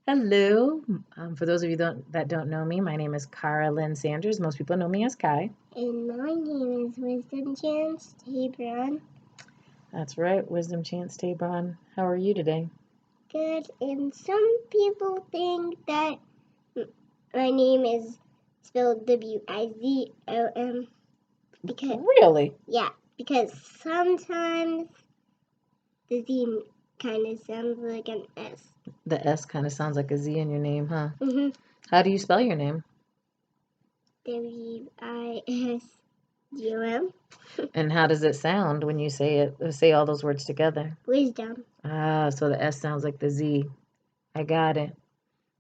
Hello. For those of you that don't know me, my name is Cara Lynn Sanders. Most people know me as Kai. And my name is Wisdom Chance Tabron. That's right, Wisdom Chance Tabron. How are you today? Good. And some people think that my name is spelled W-I-Z-O-M. Really? Yeah, because sometimes the Z kind of sounds like an S. The S kind of sounds like a Z in your name, huh? Mm-hmm. How do you spell your name? W-I-S-D-O-M. And how does it sound when you say it? Say all those words together. Wisdom. Ah, so the S sounds like the Z. I got it.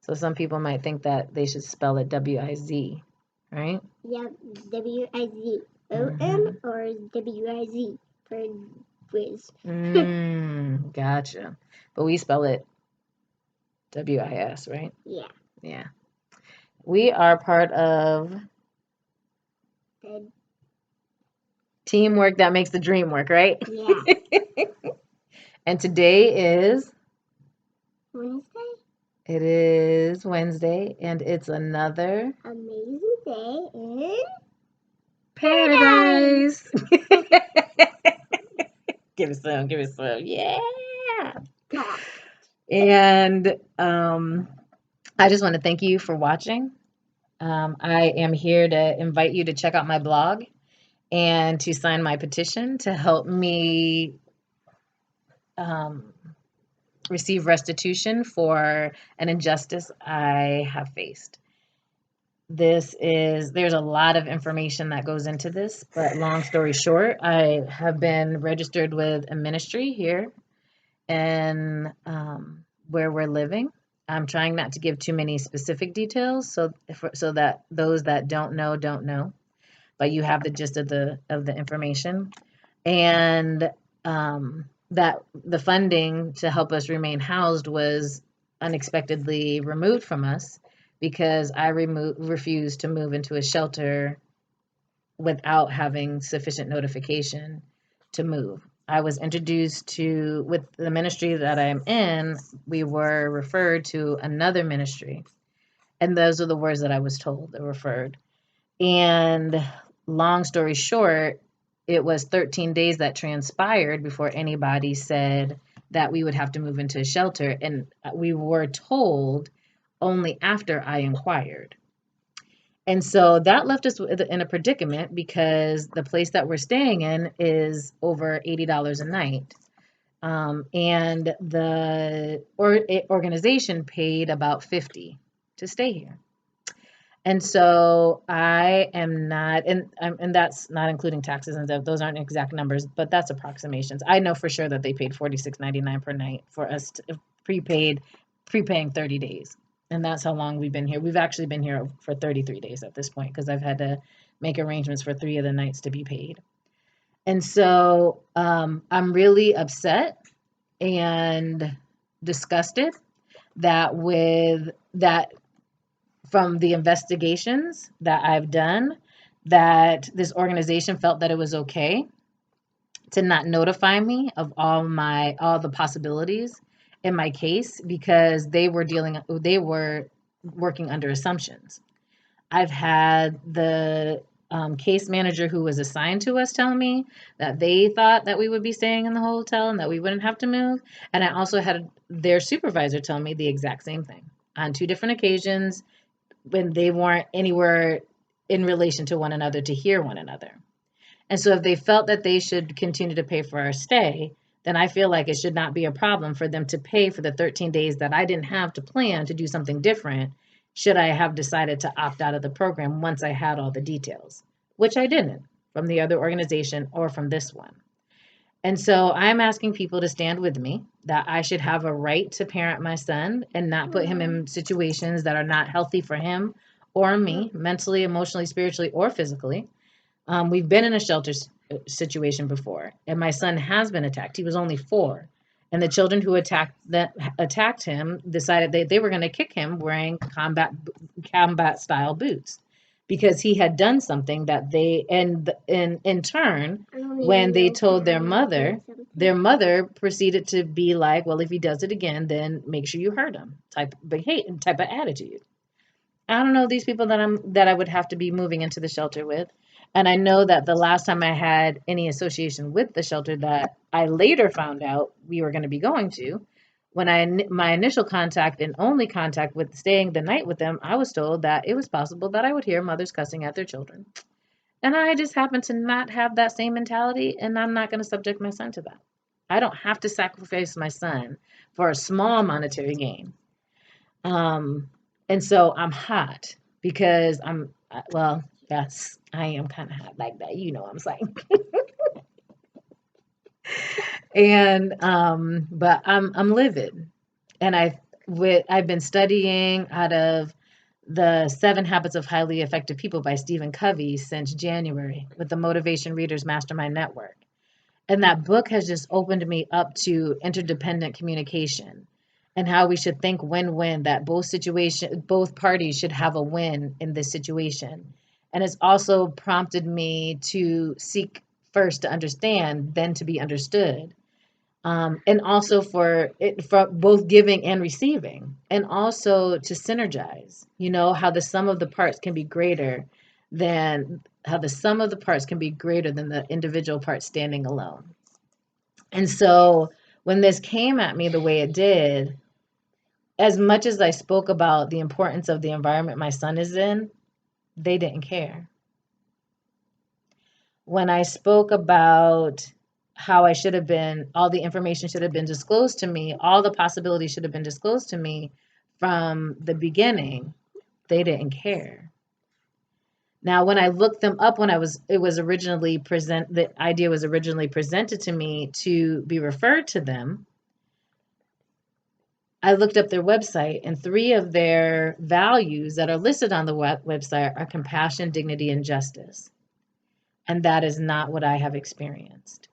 So some people might think that they should spell it W-I-Z, right? Yeah, W-I-Z-O-M or W-I-Z for Wiz. Gotcha. But we spell it W-I-S, right? Yeah. Yeah. We are part of teamwork that makes the dream work, right? Yeah. And today is Wednesday? it is Wednesday, and it's another Amazing day in paradise. Give it some, yeah. Talk. And I just want to thank you for watching. I am here to invite you to check out my blog and to sign my petition to help me receive restitution for an injustice I have faced. There's a lot of information that goes into this, but long story short, I have been registered with a ministry here and where we're living. I'm trying not to give too many specific details, so that those that don't know, but you have the gist of the information, and that the funding to help us remain housed was unexpectedly removed from us because I refused to move into a shelter without having sufficient notification to move. I was introduced to, with the ministry that I'm in, we were referred to another ministry. And those are the words that I was told, they referred. And long story short, it was 13 days that transpired before anybody said that we would have to move into a shelter. And we were told only after I inquired. And so that left us in a predicament because the place that we're staying in is over $80 a night. And the organization paid about $50 to stay here. And so I am not, and that's not including taxes and stuff. Those aren't exact numbers, but that's approximations. I know for sure that they paid $46.99 per night for us to prepaying 30 days. And that's how long we've been here. We've actually been here for 33 days at this point because I've had to make arrangements for 3 of the nights to be paid. And so I'm really upset and disgusted that with that from the investigations that I've done, that this organization felt that it was okay to not notify me of all the possibilities in my case because they were working under assumptions. I've had the case manager who was assigned to us tell me that they thought that we would be staying in the hotel and that we wouldn't have to move. And I also had their supervisor tell me the exact same thing on 2 different occasions when they weren't anywhere in relation to one another to hear one another. And so if they felt that they should continue to pay for our stay, then I feel like it should not be a problem for them to pay for the 13 days that I didn't have to plan to do something different should I have decided to opt out of the program once I had all the details, which I didn't from the other organization or from this one. And so I'm asking people to stand with me that I should have a right to parent my son and not put him in situations that are not healthy for him or me, mentally, emotionally, spiritually, or physically. We've been in a shelter situation before, and my son has been attacked. He was only 4. And the children who attacked him decided they were going to kick him wearing combat style boots. because he had done something that they, and in turn, when they told their mother proceeded to be like, well, if he does it again, then make sure you hurt him, type of attitude. I don't know these people that I would have to be moving into the shelter with. And I know that the last time I had any association with the shelter that I later found out we were going to be going to, when my initial contact and only contact with staying the night with them, I was told that it was possible that I would hear mothers cussing at their children. And I just happen to not have that same mentality, and I'm not going to subject my son to that. I don't have to sacrifice my son for a small monetary gain. Um, and so I'm hot because well, I am kind of hot like that. You know what I'm saying? And but I'm livid, and I've been studying out of the 7 Habits of Highly Effective People by Stephen Covey since January with the Motivation Readers Mastermind Network. And that book has just opened me up to interdependent communication and how we should think win-win, that both parties should have a win in this situation. And it's also prompted me to seek first to understand, then to be understood. And also for both giving and receiving, and also to synergize, how the sum of the parts can be greater than the individual parts standing alone. And so when this came at me the way it did, as much as I spoke about the importance of the environment my son is in, they didn't care. When I spoke about how all the information should have been disclosed to me, all the possibilities should have been disclosed to me from the beginning, they didn't care. Now, when I looked them up, the idea was originally presented to me to be referred to them. I looked up their website, and 3 of their values that are listed on the website are compassion, dignity, and justice. And that is not what I have experienced.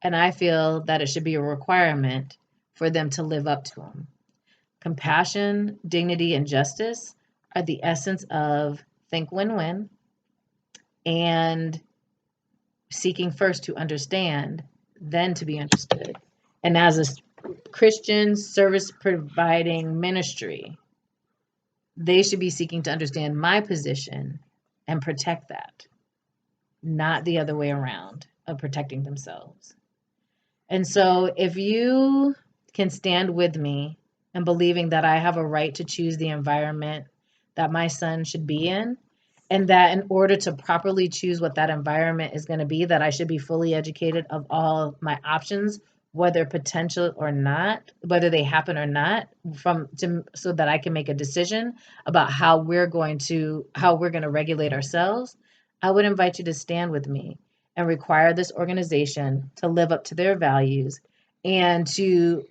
And I feel that it should be a requirement for them to live up to them. Compassion, dignity, and justice are the essence of think win-win and seeking first to understand, then to be understood. And as a Christian service providing ministry, they should be seeking to understand my position and protect that, not the other way around of protecting themselves. And so if you can stand with me in believing that I have a right to choose the environment that my son should be in, and that in order to properly choose what that environment is going to be, that I should be fully educated of all my options, whether potential or not, whether they happen or not, so that I can make a decision about how we're going to regulate ourselves, I would invite you to stand with me and require this organization to live up to their values and to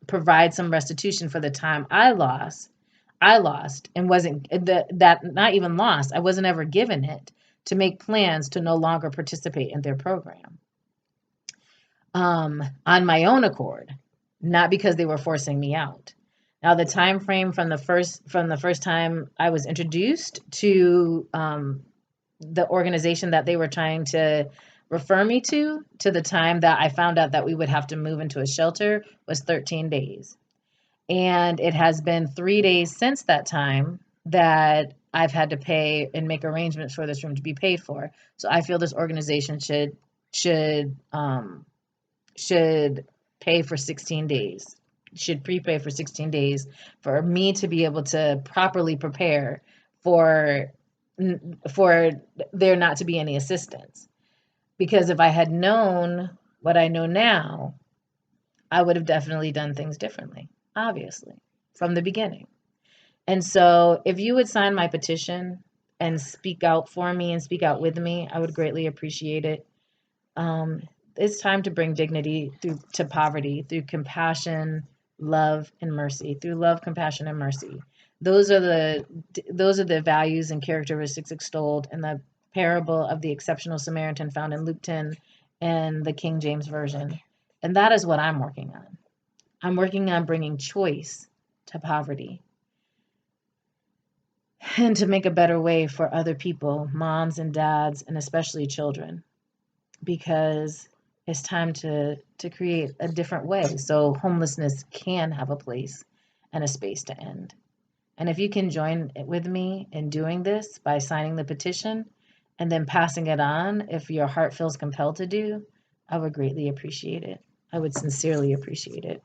provide some restitution for the time I lost and wasn't that not even lost. I wasn't ever given it to make plans to no longer participate in their program on my own accord, not because they were forcing me out. Now, the time frame from the first time I was introduced to the organization that they were trying to refer me to the time that I found out that we would have to move into a shelter was 13 days. And it has been 3 days since that time that I've had to pay and make arrangements for this room to be paid for. So I feel this organization should pay for 16 days, should prepay for 16 days for me to be able to properly prepare for there not to be any assistance. Because if I had known what I know now, I would have definitely done things differently, obviously, from the beginning. And so if you would sign my petition and speak out for me and speak out with me, I would greatly appreciate it. It's time to bring dignity to poverty through compassion, love, and mercy. Through love, compassion, and mercy. Those are the values and characteristics extolled in the parable of the exceptional Samaritan found in Luke 10 and the King James Version. And that is what I'm working on. I'm working on bringing choice to poverty. and to make a better way for other people, moms and dads, and especially children, because it's time to create a different way so homelessness can have a place and a space to end. And if you can join with me in doing this by signing the petition and then passing it on, if your heart feels compelled to do, I would greatly appreciate it. I would sincerely appreciate it.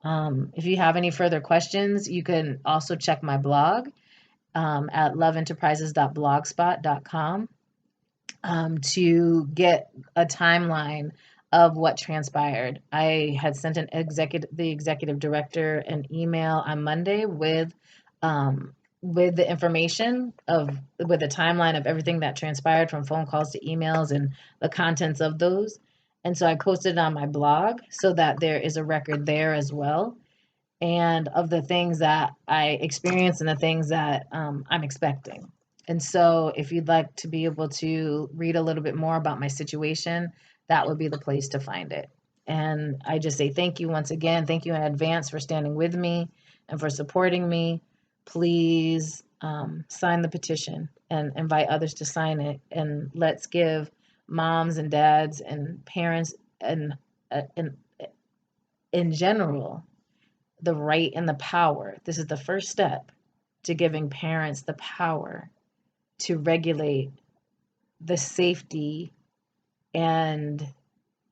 If you have any further questions, you can also check my blog at loveenterprises.blogspot.com to get a timeline of what transpired. I had sent the executive director an email on Monday with the information with a timeline of everything that transpired from phone calls to emails and the contents of those. And so I posted it on my blog so that there is a record there as well, and of the things that I experienced and the things that I'm expecting. And so, if you'd like to be able to read a little bit more about my situation, that would be the place to find it. And I just say thank you once again. Thank you in advance for standing with me and for supporting me. Please sign the petition and invite others to sign it. And let's give moms and dads and parents and in general the right and the power. This is the first step to giving parents the power to regulate the safety and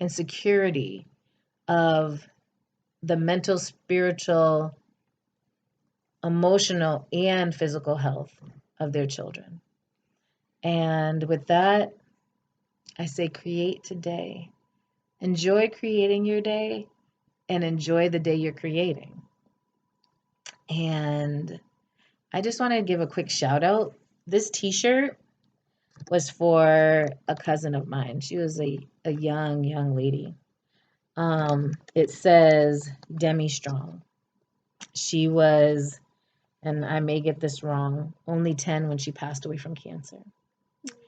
security of the mental, spiritual, emotional, and physical health of their children. And with that, I say create today. Enjoy creating your day and enjoy the day you're creating. And I just want to give a quick shout out. This t-shirt was for a cousin of mine. She was a young lady. It says Demi Strong. She was, and I may get this wrong, only 10 when she passed away from cancer.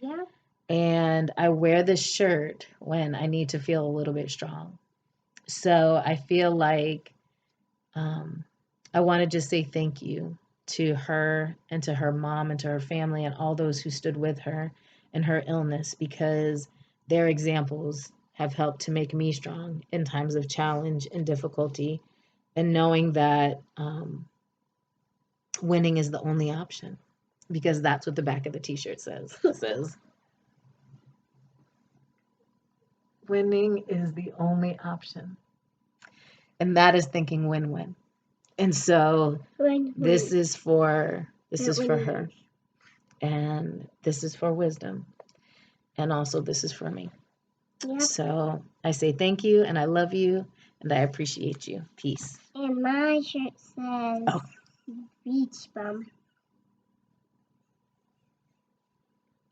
Yeah. And I wear this shirt when I need to feel a little bit strong. So I feel like I want to just say thank you to her and to her mom and to her family and all those who stood with her in her illness, because their examples have helped to make me strong in times of challenge and difficulty, and knowing that winning is the only option, because that's what the back of the t-shirt says. It says winning is the only option, and that is thinking win-win. And so this is for her, and this is for wisdom, and also this is for me. Yep. So I say thank you, and I love you, and I appreciate you. Peace. And my shirt says beach bum.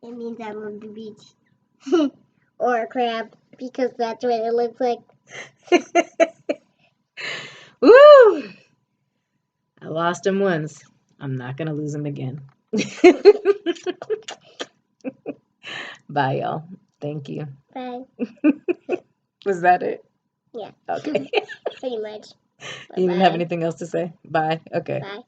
It means I love the beach. Or a crab, because that's what it looks like. Woo! I lost him once. I'm not going to lose him again. Bye, y'all. Thank you. Bye. Was that it? Yeah. Okay. Pretty much. You didn't have anything else to say? Bye. Okay. Bye.